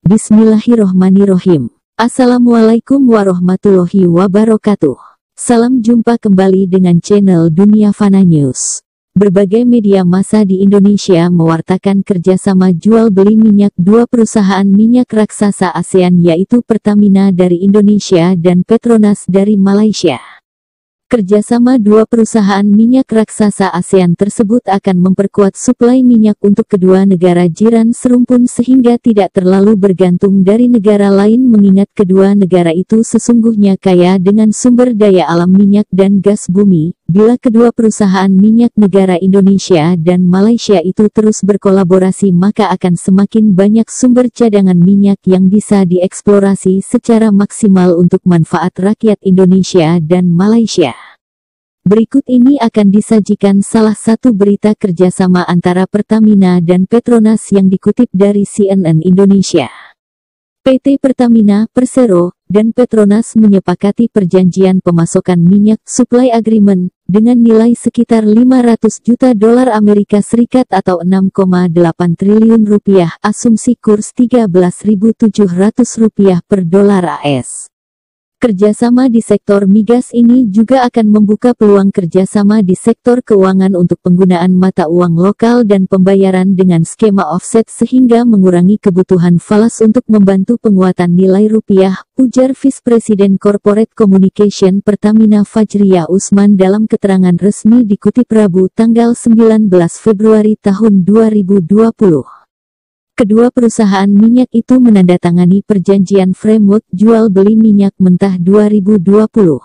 Bismillahirrohmanirrohim. Assalamualaikum warahmatullahi wabarakatuh. Salam jumpa kembali dengan channel Dunia Fana News. Berbagai media massa di Indonesia mewartakan kerjasama jual beli minyak dua perusahaan minyak raksasa ASEAN, yaitu Pertamina dari Indonesia dan Petronas dari Malaysia. Kerjasama dua perusahaan minyak raksasa ASEAN tersebut akan memperkuat suplai minyak untuk kedua negara jiran serumpun sehingga tidak terlalu bergantung dari negara lain, mengingat kedua negara itu sesungguhnya kaya dengan sumber daya alam minyak dan gas bumi. Bila kedua perusahaan minyak negara Indonesia dan Malaysia itu terus berkolaborasi, maka akan semakin banyak sumber cadangan minyak yang bisa dieksplorasi secara maksimal untuk manfaat rakyat Indonesia dan Malaysia. Berikut ini akan disajikan salah satu berita kerjasama antara Pertamina dan Petronas yang dikutip dari CNN Indonesia. PT Pertamina, Persero, dan Petronas menyepakati perjanjian pemasokan minyak supply agreement dengan nilai sekitar 500 juta dolar Amerika Serikat atau 6,8 triliun rupiah, asumsi kurs 13.700 rupiah per dolar AS. Kerjasama di sektor migas ini juga akan membuka peluang kerjasama di sektor keuangan untuk penggunaan mata uang lokal dan pembayaran dengan skema offset sehingga mengurangi kebutuhan falas untuk membantu penguatan nilai rupiah, ujar Vice President Corporate Communication Pertamina Fajriyah Usman dalam keterangan resmi dikutip Rabu tanggal 19 Februari tahun 2020. Kedua perusahaan minyak itu menandatangani perjanjian framework jual beli minyak mentah 2020.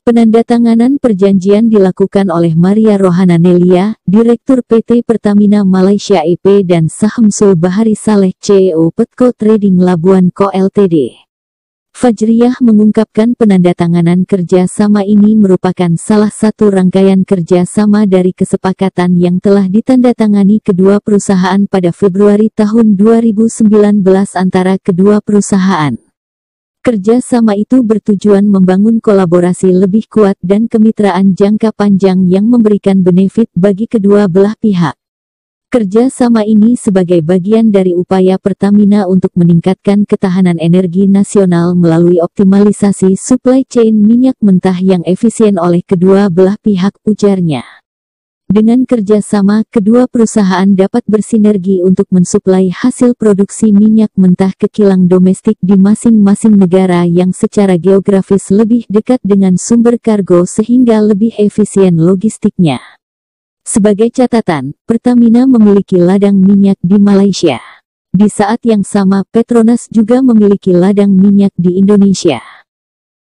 Penandatanganan perjanjian dilakukan oleh Maria Rohana Nelia, Direktur PT Pertamina Malaysia EP, dan Sahamsul Bahari Saleh, CEO Petco Trading Labuan Co Ltd. Fajriyah mengungkapkan penandatanganan kerjasama ini merupakan salah satu rangkaian kerjasama dari kesepakatan yang telah ditandatangani kedua perusahaan pada Februari tahun 2019 antara kedua perusahaan. Kerjasama itu bertujuan membangun kolaborasi lebih kuat dan kemitraan jangka panjang yang memberikan benefit bagi kedua belah pihak. Kerjasama ini sebagai bagian dari upaya Pertamina untuk meningkatkan ketahanan energi nasional melalui optimalisasi supply chain minyak mentah yang efisien oleh kedua belah pihak, ujarnya. Dengan kerjasama, kedua perusahaan dapat bersinergi untuk mensuplai hasil produksi minyak mentah ke kilang domestik di masing-masing negara yang secara geografis lebih dekat dengan sumber kargo sehingga lebih efisien logistiknya. Sebagai catatan, Pertamina memiliki ladang minyak di Malaysia. Di saat yang sama, Petronas juga memiliki ladang minyak di Indonesia.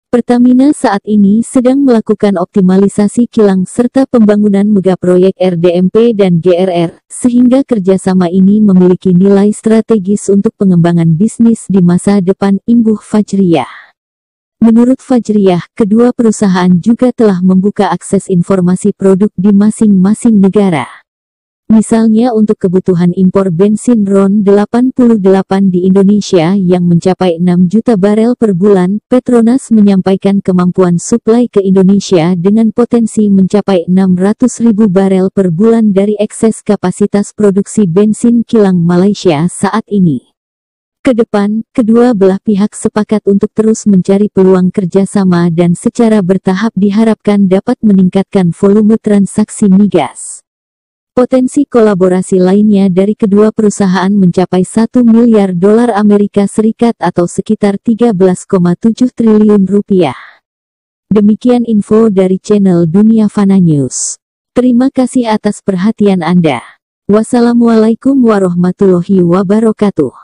Pertamina saat ini sedang melakukan optimalisasi kilang serta pembangunan megaproyek RDMP dan GRR, sehingga kerjasama ini memiliki nilai strategis untuk pengembangan bisnis di masa depan, imbuh Fajriyah. Menurut Fajriyah, kedua perusahaan juga telah membuka akses informasi produk di masing-masing negara. Misalnya untuk kebutuhan impor bensin RON 88 di Indonesia yang mencapai 6 juta barel per bulan, Petronas menyampaikan kemampuan suplai ke Indonesia dengan potensi mencapai 600.000 barel per bulan dari ekses kapasitas produksi bensin kilang Malaysia saat ini. Kedepan, kedua belah pihak sepakat untuk terus mencari peluang kerjasama dan secara bertahap diharapkan dapat meningkatkan volume transaksi migas. Potensi kolaborasi lainnya dari kedua perusahaan mencapai 1 miliar dolar Amerika Serikat atau sekitar 13,7 triliun rupiah. Demikian info dari channel Dunia Fana News. Terima kasih atas perhatian Anda. Wassalamualaikum warahmatullahi wabarakatuh.